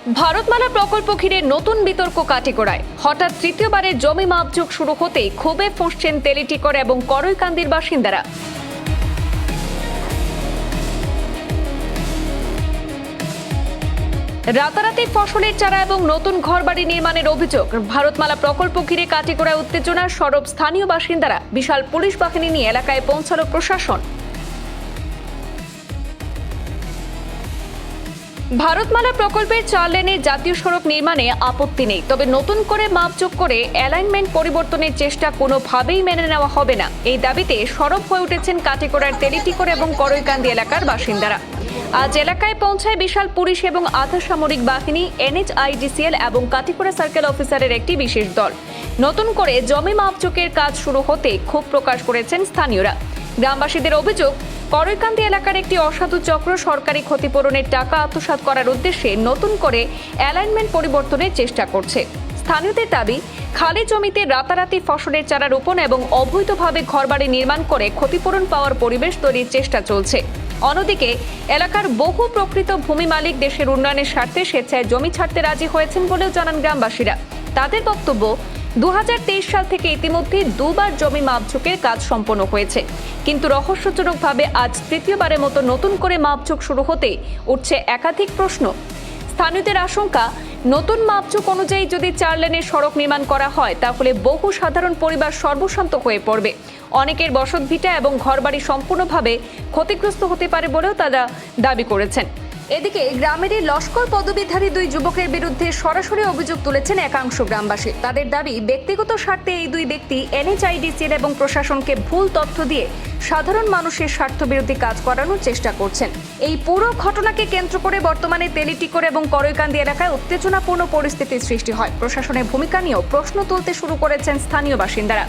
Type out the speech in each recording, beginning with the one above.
ভারতমালা প্রকল্প ঘিরে নতুন বিতর্ক কাটিগড়ায়। হঠাৎ তৃতীয়বারের জমি মাপযোগ শুরু হতেই ক্ষোভে ফুঁসছেন তেলিটিকর এবং করইকান্দির বাসিন্দারা। রাতারাতি ফসলের চারা এবং নতুন ঘরবাড়ি নির্মাণের অভিযোগ। ভারতমালা প্রকল্প ঘিরে কাটিগড়ায় উত্তেজনা, সরব স্থানীয় বাসিন্দারা। বিশাল পুলিশ বাহিনী নিয়ে এলাকায় পৌঁছালো প্রশাসন। ভারতমালা প্রকল্পের 4 লেনের জাতীয় সড়ক নির্মাণে আপত্তি নেই, তবে নতুন করে মাপযোগ করে অ্যালাইনমেন্ট পরিবর্তনের চেষ্টা কোনোভাবেই মেনে নেওয়া হবে না। এই দাবিতে সরব হয়ে উঠেছেন কাটিগড়ার তেলিটিকর এবং করইকান্দি এলাকার বাসিন্দারা। আজ এলাকায় পৌঁছায় বিশাল পুলিশ এবং আধা সামরিক বাহিনী, NHIDCL এবং কাটিগড়া সার্কেল অফিসারের একটি বিশেষ দল। নতুন করে জমি মাপযোগের কাজ শুরু হতে ক্ষোভ প্রকাশ করেছেন স্থানীয়রা। গ্রামবাসীদের অভিযোগ, করইকান্দি এলাকার একটি অসাধু চক্র সরকারি ক্ষতিপূরণের টাকা আত্মসাৎ করার উদ্দেশ্যে নতুন করে অ্যালাইনমেন্ট পরিবর্তনের চেষ্টা করছে। স্থানীয়দের দাবি, খালি জমিতে রাতারাতি ফসলের চারা রোপণ এবং অবৈধভাবে ঘরবাড়ি নির্মাণ করে ক্ষতিপূরণ পাওয়ার পরিবেশ তৈরির চেষ্টা চলছে। অন্যদিকে এলাকার বহু প্রকৃত ভূমি মালিক দেশের উন্নয়নের স্বার্থে স্বেচ্ছায় জমি ছাড়তে রাজি হয়েছেন বলেও জানান গ্রামবাসীরা। তাদের বক্তব্য, 2023 সাল থেকে ইতিমধ্যে 2 বার জমি মাপযোগের কাজ সম্পন্ন হয়েছে, কিন্তু রহস্যজনকভাবে আজ তৃতীয়বারের মতো নতুন করে মাপযোগ শুরু হতে উঠছে একাধিক প্রশ্ন। স্থানীয়দের আশঙ্কা, নতুন মাপযোগ অনুযায়ী যদি 4 লেনের সড়ক নির্মাণ করা হয় তাহলে বহু সাধারণ পরিবার সর্বশান্ত হয়ে পড়বে। অনেকের বসতভিটা এবং ঘরবাড়ি সম্পূর্ণভাবে ক্ষতিগ্রস্ত হতে পারে বলেও তারা দাবি করেছেন। এদিকে গ্রামেরই লস্কর পদবীধারী 2 যুবকের বিরুদ্ধে সরাসরি অভিযোগ তুলেছেন একাংশ গ্রামবাসী। তাদের দাবি, ব্যক্তিগত স্বার্থে এই 2 ব্যক্তি NHIDCL এবং প্রশাসনকে ভুল তথ্য দিয়ে সাধারণ মানুষের স্বার্থবিরোধী কাজ করানোর চেষ্টা করছেন। এই পুরো ঘটনাকে কেন্দ্র করে বর্তমানে তেলিটিকর এবং করইকান্দি এলাকায় উত্তেজনাপূর্ণ পরিস্থিতির সৃষ্টি হয়। প্রশাসনের ভূমিকা নিয়েও প্রশ্ন তুলতে শুরু করেছেন স্থানীয় বাসিন্দারা।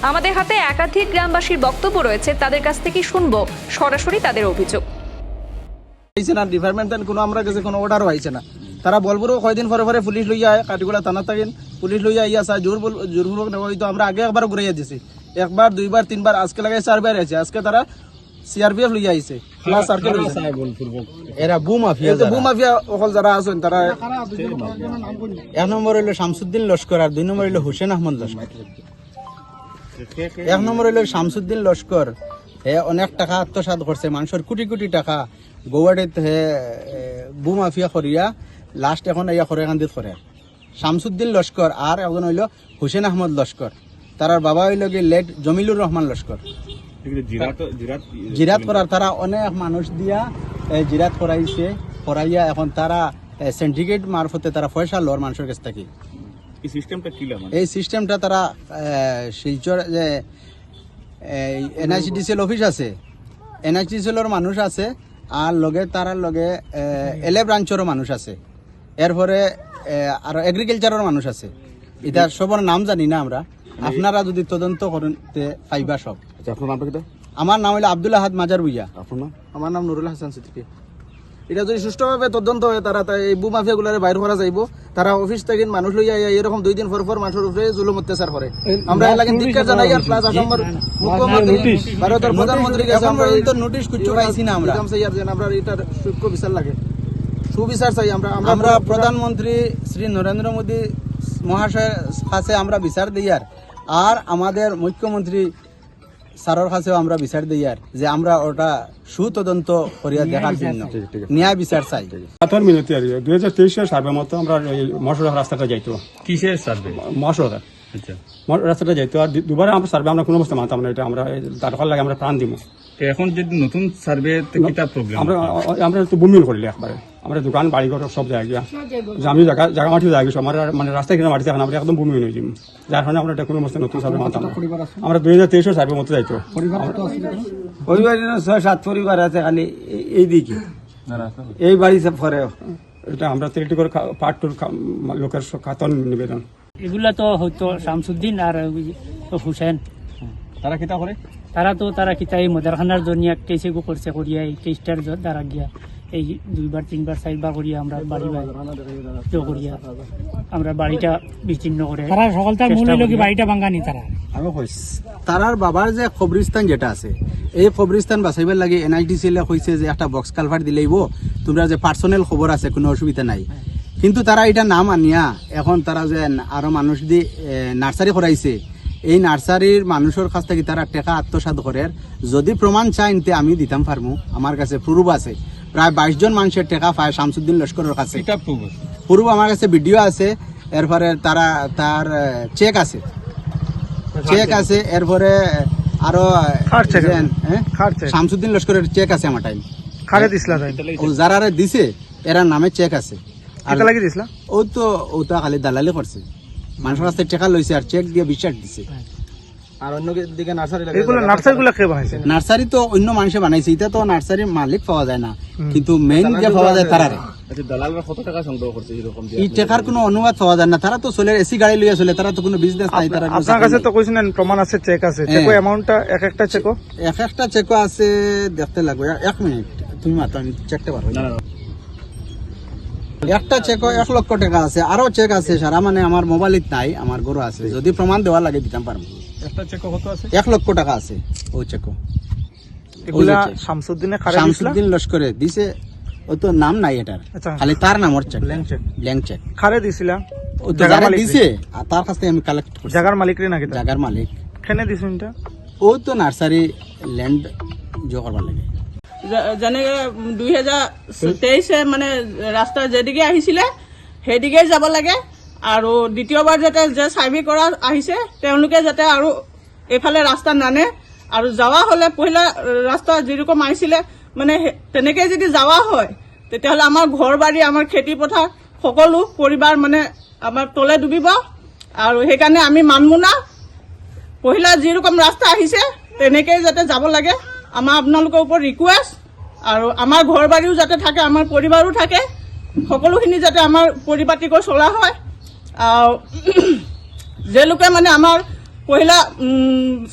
আমাদের হাতে একাধিক গ্রামবাসীর বক্তব্য রয়েছে, তাদের কাছ থেকে শুনবো সরাসরি তাদের অভিযোগ। ডিপার্টমেন্ট কোনো আমরা কাছে কোনো অর্ডারও আইছে না। তারা বলবো কয়দিন পরে পরে পুলিশ লইয়া কাটিগড়া থানা থাকেন, পুলিশ লইয়া ইয়া চা জোরপূর্বক হয়তো আমরা আগে একবার ঘুরাইয়া দিছি, 1 বার 2 বার 3 বার, আজকে লাগাই 4 বার আছে। আজকে তারা CRPF লইয়া আইছে, ক্লাস সার্কেল এরা ভূমাফিয়া অকল যারা আছেন তারা। 1 নম্বর হইল শামসুদ্দিন লস্কর আর 2 নম্বর হইল হুসেন আহমদ লস্কর। 1 নম্বর হইল শামসুদ্দিন লস্কর, হে অনেক টাকা আত্মসাৎ করছে, মানুষের কোটি কোটি টাকা গৌহাটিতে হে ভূমাফিয়া করিয়া লাস্ট এখন ইয়া করইকান্দিত করে। শামসুদ্দিন লস্কর আর একজন হইল হুসেন আহমদ লস্কর, তার বাবা হইল কি লেট জমিলুর রহমান লস্কর। জিরাত করার তারা অনেক মানুষ দিয়া জিরাত করাইছে, করাইয়া এখন তারা সিন্ডিকেট মারফতে তারা পয়সা লর মানুষের কাছ থেকে। এই সিস্টেমটা তারা শিলচর যে NHIDCL অফিস আছে, NHIDCL মানুষ আছে, আর লগে তারার লগে LA ব্রাঞ্চেরও মানুষ আছে, এরপরে আর এগ্রিকালচারের মানুষ আছে। এটা সবার নাম জানি না আমরা, আপনারা যদি তদন্ত করতে পাইবা সব। আমার নাম হইল আব্দুল আহাদ মাজার বুইয়া। আমার নাম নুরুল হাসান সিদ্দিকী। এটা যদি সুষ্ঠুভাবে তদন্ত হয়, তারা এই ভূমাফিয়া গুলারে বাইর করা যাইব। তারা অফিস থেকে মানুষ লইয়া এরকম 2 দিন পর মানুষের উপরে জুলুম অত্যাচার করে। আমরা এলাকা ধিক্কার জানাই। আর প্লাস আসামের মুখ্যমন্ত্রী, ভারতের প্রধানমন্ত্রীর কাছে আমরা এই তো নোটিশ কিছু পাইছি না। আমরা আমরা এটার সূক্ষ্ম বিচার লাগে, সুবিচার চাই। আমরা প্রধানমন্ত্রী শ্রী নরেন্দ্র মোদী মহাশয়ের কাছে আমরা বিচার দিই, আর আমাদের মুখ্যমন্ত্রী স্যারের কাছেও আমরা বিচার দিই, যে আমরা ওটা সুতদন্ত করিয়া দেখার জন্য ন্যায় বিচার চাই। 2023 সালের সার্ভে মতো আমরা মশলা রাস্তাটা যাইতো। কিসের সার্ভে? মশলা রাস্তাটা যাইতো, আর 2 বার আমরা সার্ভে আমরা কোনো অবস্থা মানতাম না। এটা আমরা তার লাগে আমরা প্রাণ দিব। এখন যদি নতুন সার্ভে কিটা প্রবলেম? আমরা তো বমিল করিলে একবারে আমরা দোকান বাড়ি ঘর সব জায়গা আমি জায়গা মাটি জায়গা আমার মানে রাস্তায় কিনা মাটি আমরা একদম বমি হয়ে যাই, যার কারণে আমরা এটা কোনো অবস্থা নতুন সার্ভে মানতাম না। আমরা 2023 সার্ভে মতো যাইতো। পরিবার 6-7 পরিবার আছে খালি এইদিকে, এই বাড়ি সব পরে। এটা আমরা তেলিটিকর পার্ট 2 লোকের খাতন নিবেদন। এগুলা তো হয়তো শামসুদ্দিন আর হুসেন, তারা কিটা করে? তারা কিতা এই মদারখানার জন্য কেসে করছে করিয়া এই কেসটার দ্বারা গিয়া এই 2 বার 3 বার 4 বার করিয়া আমরা বাড়ি করিয়া আমরা বাড়িটা বিচ্ছিন্ন করে। তারা সকলটার মূল হইল কি বাড়িটা ভাঙানি। তারার বাবার যে কবরস্থান যেটা আছে, এই কবরস্থান বাঁচাইবার লাগে NHIDCL কইছে যে একটা বক্স কালভার দিলেইব, তোমরা যে পার্সোনাল খবর আছে কোনো অসুবিধা নাই, কিন্তু তারা এটা না মানিয়া এখন তারা যে আরো মানুষ দি নার্সারি করাইছে, এই নার্সারির মানুষের কাছ থেকে তারা টাকা আত্মসাৎ করে। যদি প্রমাণ চাইন তে আমি দিতাম পারবো, আমার কাছে প্রুফ আছে। প্রায় 22 জন মানুষের টাকা পায় শামসুদ্দিন লস্করের কাছে। এটা প্রুফ আছে। প্রুফ আমার কাছে ভিডিও আছে। এরপরে তার চেক আছে, এরপরে আরো শামসুদ্দিন লস্করের চেক আছে আমার টাইম। যারা দিছে এরা নামে চেক আছে। আর ও তো খালি দালালি করছে, মানুষের কাছে টাকা লইছে আর চেক দিয়ে বিশ্বাস দিছে। আর অন্যদিকে নার্সারি তো অন্য মানুষে বানাইছে, এটা তো নার্সারির মালিক পাওয়া যায় না, কিন্তু মেইন যে পাওয়া যায় তারা এই টাকার কোনো অনুবাদ পাওয়া যায় না। তারা তো চলে এসি গাড়ি লইয়া চলে, তারা তো কোনো বিজনেস নাই। তারা আপনার কাছে তো কইছেন প্রমাণ আছে, চেক আছে, চেক অ্যামাউন্টটা এক একটা চেক আছে, দেখতে লাগবে। 1 মিনিট তুমি মাত্র, আমি চেকতে পারবো না। একটা চেক 1 লক্ষ টাকা আছে, আরো চেক আছে সারা, মানে আমার মোবাইলত নাই, আমার গরু আছে। যদি প্রমাণ দেওয়া লাগে দিতাম পারবো। একটা চেক কত আছে? 1 লক্ষ টাকা আছে ও চেক। এগুলা শামসুদ্দিন লস্করে দিছে, ও তো নাম নাই এটার, আচ্ছা। খালি তার নামের চেক, ব্ল্যাঙ্ক চেক। খারে দিছিলা ও তো যারা দিছে আর তার কাছ থেকে আমি কালেক্ট করছি। জায়গার মালিক রে নাকি? জায়গার মালিক। কেনে দিছেন এটা? ও তো নার্সারি ল্যান্ড জো করবার লাগে। যেনেকে 2023 মানে ৰাস্তা যেদিকে আহিছিলে সেইদিকে যাব লাগে। আৰু দ্বিতীয়বাৰ যাতে যে চাৰ্ভে কৰা আহিছে তেওঁলোকে যাতে আৰু এইফালে ৰাস্তা নানে। আৰু যাওয়া হলে পহিলা ৰাস্তা যেরকম আহিছিলে মানে তেনেকে যদি যাওয়া হয় তেতিয়াহ'লে আমাৰ ঘৰ বাৰী, আমাৰ খেতি পথাৰ সকলো পৰিবাৰ মানে আমাৰ তলে ডুবিব। আৰু সেইকাৰণে আমি মানমু না, পহিলা যেরকম ৰাস্তা আহিছে তেনেকেই যাতে যাব লাগে। আমাৰ আপোনালোকৰ ওপৰত ৰিকুৱেষ্ট। আৰু আমাৰ ঘৰ বাৰীও যাতে থাকে, আমাৰ পৰিবাৰো থাকে, সকলোখিনি যাতে আমাৰ পৰিপাটিকৈ চলা হয়। যে লোকে মানে আমাৰ পহিলা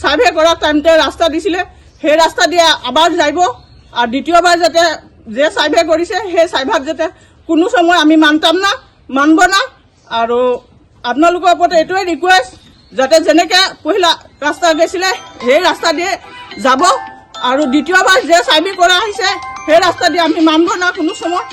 সার্ভে করার টাইমতে রাস্তা দিছিলে সেই রাস্তা দিয়ে আবার যাইব। আর দ্বিতীয়বার যাতে যে সার্ভে করেছে সেই সার্ভাত যাতে কোনো সময় আমি মানতাম না, মানব না। আর আপনাদের ওপর এটাই রিকোয়েস্ট যাতে যেনেকে পহিলা রাস্তা গেছিলে সেই রাস্তা দিয়ে যাব। আর দ্বিতীয়বার যে সার্ভে করা হয়েছে সেই রাস্তা দিয়ে আমি মানব না কোনো সময়।